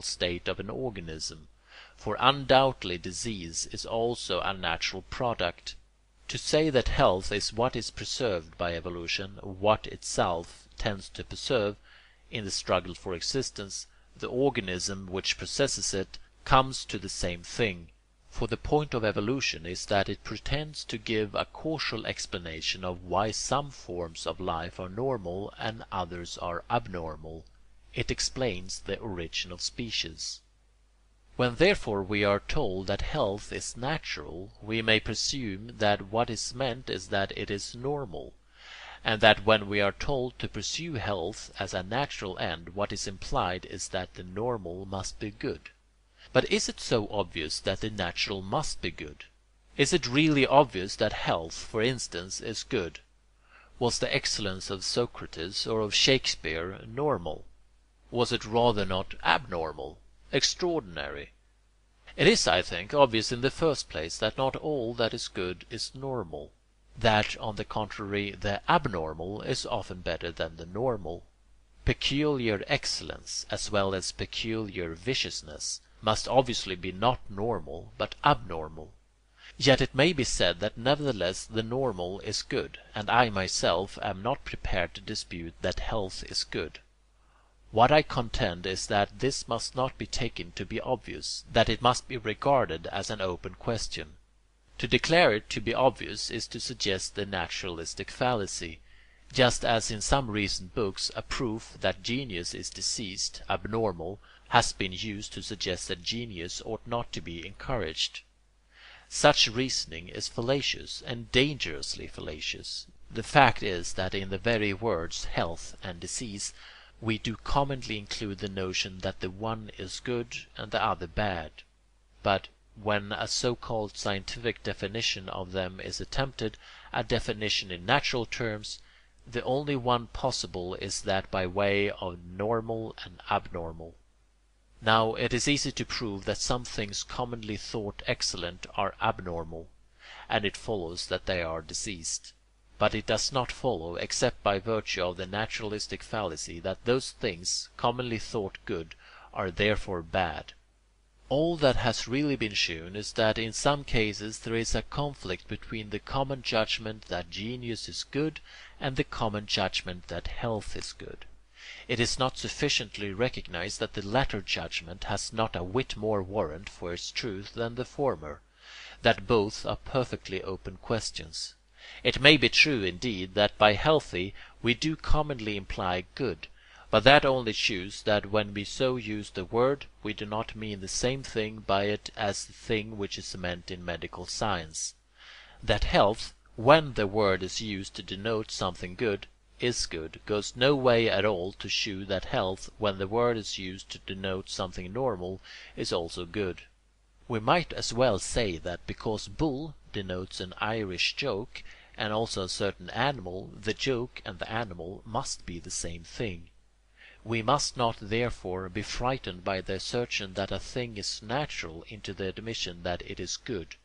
state of an organism, for undoubtedly disease is also a natural product. To say that health is what is preserved by evolution, what itself tends to preserve, in the struggle for existence, the organism which possesses it, comes to the same thing. For the point of evolution is that it pretends to give a causal explanation of why some forms of life are normal and others are abnormal. It explains the origin of species. When therefore we are told that health is natural, we may presume that what is meant is that it is normal, and that when we are told to pursue health as a natural end, what is implied is that the normal must be good. But is it so obvious that the natural must be good? Is it really obvious that health, for instance, is good? Was the excellence of Socrates or of Shakespeare normal? Was it rather not abnormal, extraordinary? It is, I think, obvious in the first place that not all that is good is normal. That, on the contrary, the abnormal is often better than the normal. Peculiar excellence, as well as peculiar viciousness, must obviously be not normal but abnormal. Yet it may be said that nevertheless the normal is good, and I myself am not prepared to dispute that health is good. What I contend is that this must not be taken to be obvious, that it must be regarded as an open question. To declare it to be obvious is to suggest the naturalistic fallacy, just as in some recent books a proof that genius is diseased, abnormal, has been used to suggest that genius ought not to be encouraged. Such reasoning is fallacious, and dangerously fallacious. The fact is that in the very words health and disease we do commonly include the notion that the one is good and the other bad. But when a so-called scientific definition of them is attempted, a definition in natural terms, the only one possible is that by way of normal and abnormal. Now it is easy to prove that some things commonly thought excellent are abnormal, and it follows that they are diseased. But it does not follow, except by virtue of the naturalistic fallacy, that those things commonly thought good are therefore bad. All that has really been shewn is that in some cases there is a conflict between the common judgment that genius is good and the common judgment that health is good. It is not sufficiently recognized that the latter judgment has not a whit more warrant for its truth than the former, that both are perfectly open questions. It may be true, indeed, that by healthy we do commonly imply good, but that only shews that when we so use the word we do not mean the same thing by it as the thing which is meant in medical science. That health, when the word is used to denote something good, is good, goes no way at all to shew that health, when the word is used to denote something normal, is also good. We might as well say that because bull denotes an Irish joke, and also a certain animal, the joke and the animal must be the same thing. We must not therefore be frightened by the assertion that a thing is natural into the admission that it is good.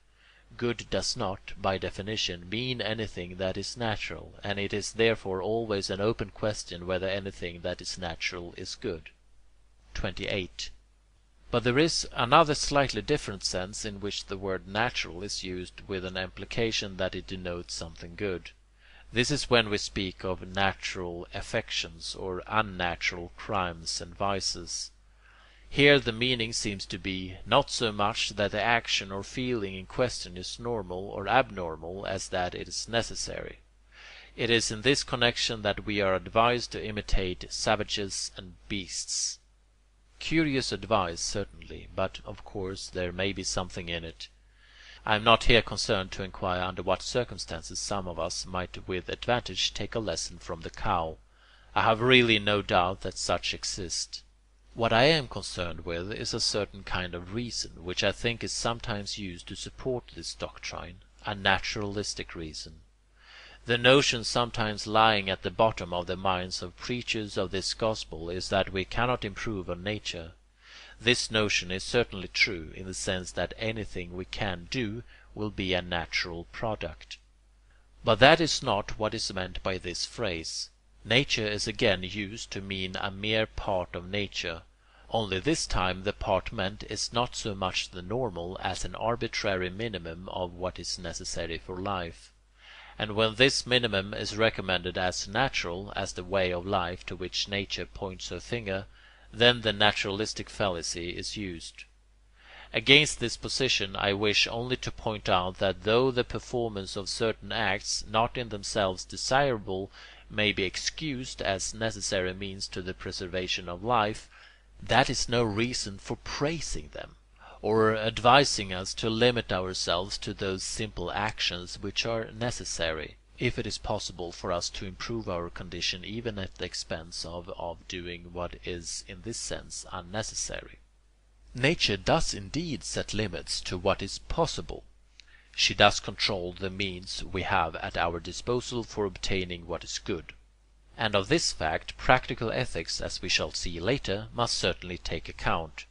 Good does not, by definition, mean anything that is natural, and it is therefore always an open question whether anything that is natural is good. 28. But there is another slightly different sense in which the word natural is used with an implication that it denotes something good. This is when we speak of natural affections or unnatural crimes and vices. Here the meaning seems to be, not so much that the action or feeling in question is normal or abnormal as that it is necessary. It is in this connection that we are advised to imitate savages and beasts. Curious advice, certainly, but of course there may be something in it. I am not here concerned to inquire under what circumstances some of us might with advantage take a lesson from the cow. I have really no doubt that such exist. What I am concerned with is a certain kind of reason, which I think is sometimes used to support this doctrine, a naturalistic reason. The notion sometimes lying at the bottom of the minds of preachers of this gospel is that we cannot improve on nature. This notion is certainly true in the sense that anything we can do will be a natural product. But that is not what is meant by this phrase. Nature is again used to mean a mere part of nature, only this time the part meant is not so much the normal as an arbitrary minimum of what is necessary for life. And when this minimum is recommended as natural as the way of life to which nature points her finger, then the naturalistic fallacy is used. Against this position I wish only to point out that though the performance of certain acts, not in themselves desirable, may be excused as necessary means to the preservation of life, that is no reason for praising them, or advising us to limit ourselves to those simple actions which are necessary, if it is possible for us to improve our condition even at the expense of doing what is in this sense unnecessary. Nature does indeed set limits to what is possible. She does control the means we have at our disposal for obtaining what is good. And of this fact practical ethics, as we shall see later, must certainly take account.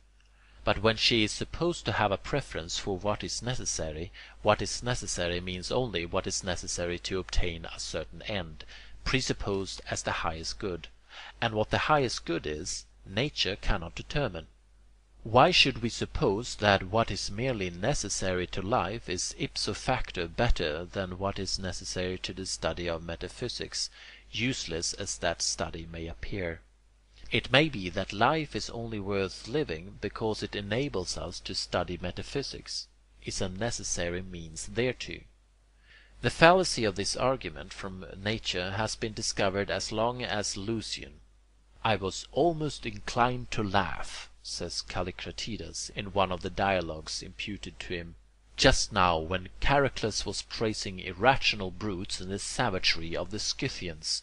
But when she is supposed to have a preference for what is necessary means only what is necessary to obtain a certain end, presupposed as the highest good. And what the highest good is, nature cannot determine. Why should we suppose that what is merely necessary to life is ipso facto better than what is necessary to the study of metaphysics, useless as that study may appear? It may be that life is only worth living because it enables us to study metaphysics, is a necessary means thereto. The fallacy of this argument from nature has been discovered as long as Lucian. I was almost inclined to laugh, says Callicratidas in one of the dialogues imputed to him, just now when Charicles was praising irrational brutes and the savagery of the Scythians.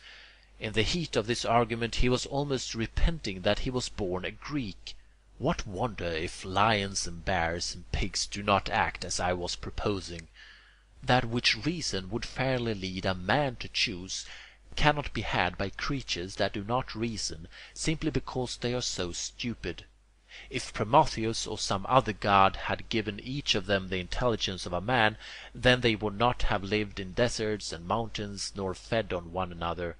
In the heat of this argument he was almost repenting that he was born a Greek. What wonder if lions and bears and pigs do not act as I was proposing? That which reason would fairly lead a man to choose cannot be had by creatures that do not reason, simply because they are so stupid. If Prometheus or some other god had given each of them the intelligence of a man, then they would not have lived in deserts and mountains, nor fed on one another.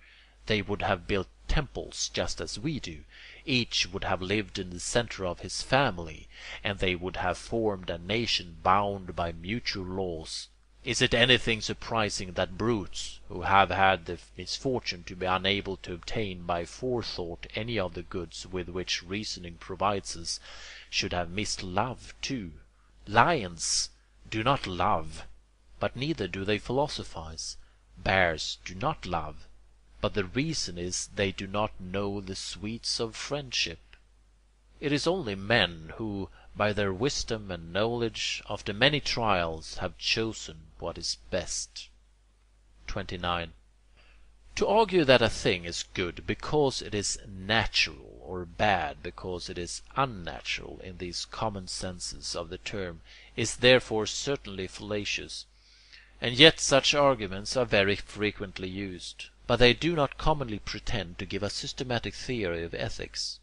They would have built temples just as we do. Each would have lived in the center of his family, and they would have formed a nation bound by mutual laws. Is it anything surprising that brutes, who have had the misfortune to be unable to obtain by forethought any of the goods with which reasoning provides us, should have missed love too? Lions do not love, but neither do they philosophize. Bears do not love, but the reason is they do not know the sweets of friendship. It is only men who, by their wisdom and knowledge, after many trials, have chosen what is best. 29. To argue that a thing is good because it is natural, or bad because it is unnatural in these common senses of the term, is therefore certainly fallacious, and yet such arguments are very frequently used. But they do not commonly pretend to give a systematic theory of ethics.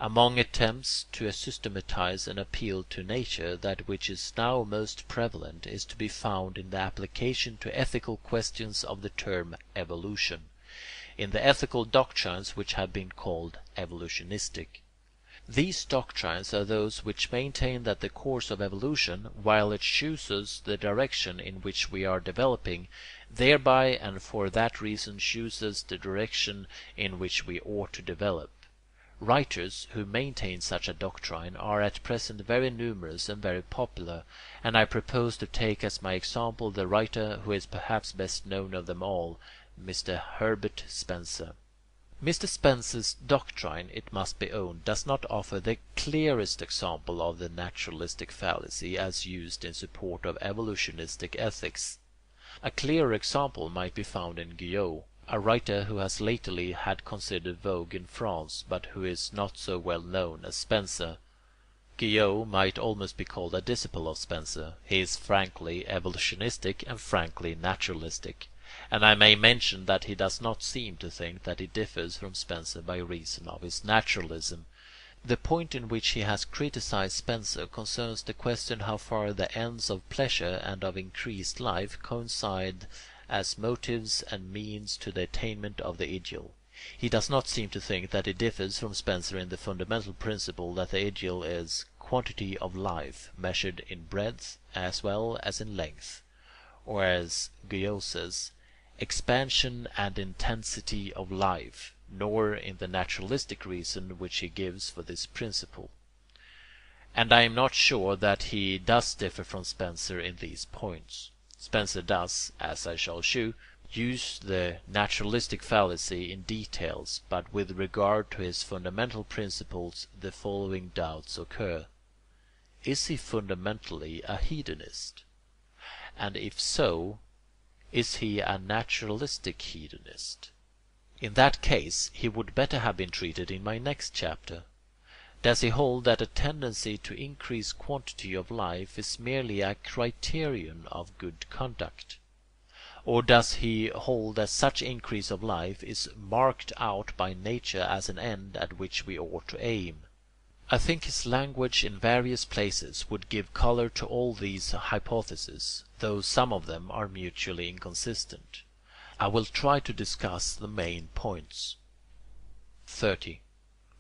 Among attempts to systematize and appeal to nature, that which is now most prevalent is to be found in the application to ethical questions of the term evolution, in the ethical doctrines which have been called evolutionistic. These doctrines are those which maintain that the course of evolution, while it chooses the direction in which we are developing, thereby and for that reason chooses the direction in which we ought to develop. Writers who maintain such a doctrine are at present very numerous and very popular, and I propose to take as my example the writer who is perhaps best known of them all, Mr. Herbert Spencer. Mr. Spencer's doctrine, it must be owned, does not offer the clearest example of the naturalistic fallacy as used in support of evolutionistic ethics. A clearer example might be found in Guyot, a writer who has lately had considered vogue in France, but who is not so well known as Spencer. Guyot might almost be called a disciple of Spencer. He is frankly evolutionistic and frankly naturalistic, and I may mention that he does not seem to think that he differs from Spencer by reason of his naturalism. The point in which he has criticized Spencer concerns the question how far the ends of pleasure and of increased life coincide as motives and means to the attainment of the ideal. He does not seem to think that it differs from Spencer in the fundamental principle that the ideal is quantity of life, measured in breadth as well as in length, or as Guyot says, expansion and intensity of life, nor in the naturalistic reason which he gives for this principle. And I am not sure that he does differ from Spencer in these points. Spencer does, as I shall shew, use the naturalistic fallacy in details, but with regard to his fundamental principles the following doubts occur. Is he fundamentally a hedonist? And if so, is he a naturalistic hedonist? In that case he would better have been treated in my next chapter. Does he hold that a tendency to increase quantity of life is merely a criterion of good conduct? Or does he hold that such increase of life is marked out by nature as an end at which we ought to aim? I think his language in various places would give color to all these hypotheses, though some of them are mutually inconsistent. I will try to discuss the main points. 30.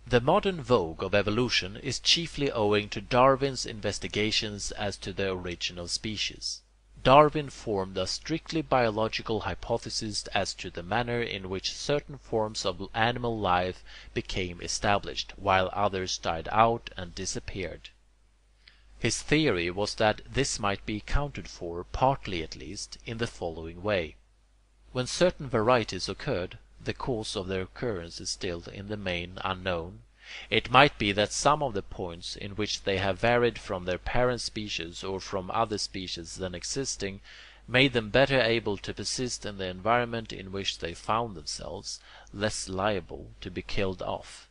The modern vogue of evolution is chiefly owing to Darwin's investigations as to the origin of species. Darwin formed a strictly biological hypothesis as to the manner in which certain forms of animal life became established, while others died out and disappeared. His theory was that this might be accounted for, partly at least, in the following way. When certain varieties occurred, the cause of their occurrence is still in the main unknown. It might be that some of the points in which they have varied from their parent species or from other species then existing made them better able to persist in the environment in which they found themselves, less liable to be killed off.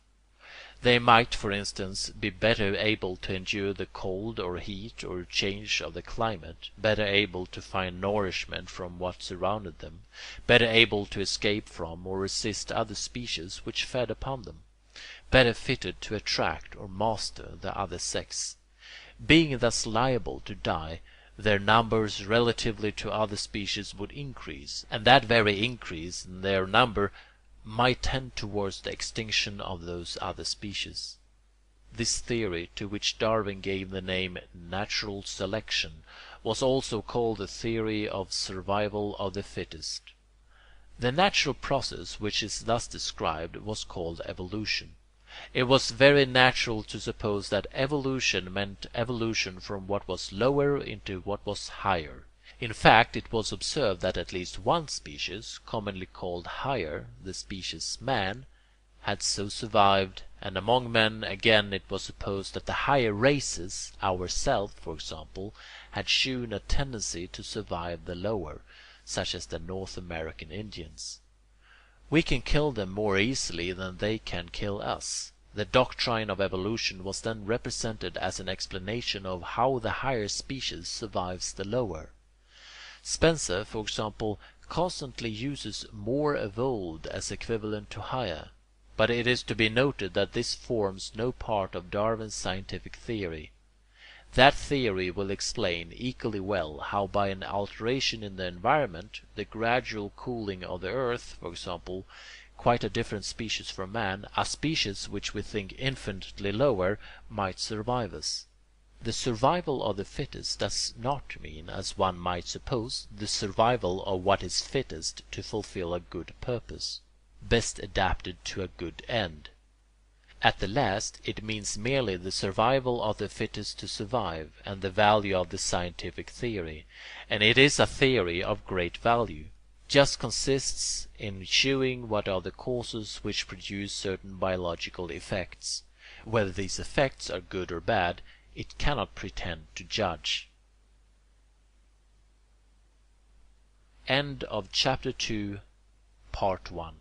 They might, for instance, be better able to endure the cold or heat or change of the climate, better able to find nourishment from what surrounded them, better able to escape from or resist other species which fed upon them, better fitted to attract or master the other sex. Being thus liable to die, their numbers relatively to other species would increase, and that very increase in their number might tend towards the extinction of those other species. This theory, to which Darwin gave the name natural selection, was also called the theory of survival of the fittest. The natural process which is thus described was called evolution. It was very natural to suppose that evolution meant evolution from what was lower into what was higher. In fact, it was observed that at least one species, commonly called higher, the species man, had so survived, and among men again it was supposed that the higher races, ourselves for example, had shewn a tendency to survive the lower, such as the North American Indians. We can kill them more easily than they can kill us. The doctrine of evolution was then represented as an explanation of how the higher species survives the lower. Spencer, for example, constantly uses more evolved as equivalent to higher, but it is to be noted that this forms no part of Darwin's scientific theory. That theory will explain equally well how by an alteration in the environment, the gradual cooling of the earth, for example, quite a different species from man, a species which we think infinitely lower, might survive us. The survival of the fittest does not mean, as one might suppose, the survival of what is fittest to fulfill a good purpose, best adapted to a good end. At the last, it means merely the survival of the fittest to survive, and the value of the scientific theory, and it is a theory of great value. Just consists in shewing what are the causes which produce certain biological effects. Whether these effects are good or bad, it cannot pretend to judge. End of chapter 2, part 1.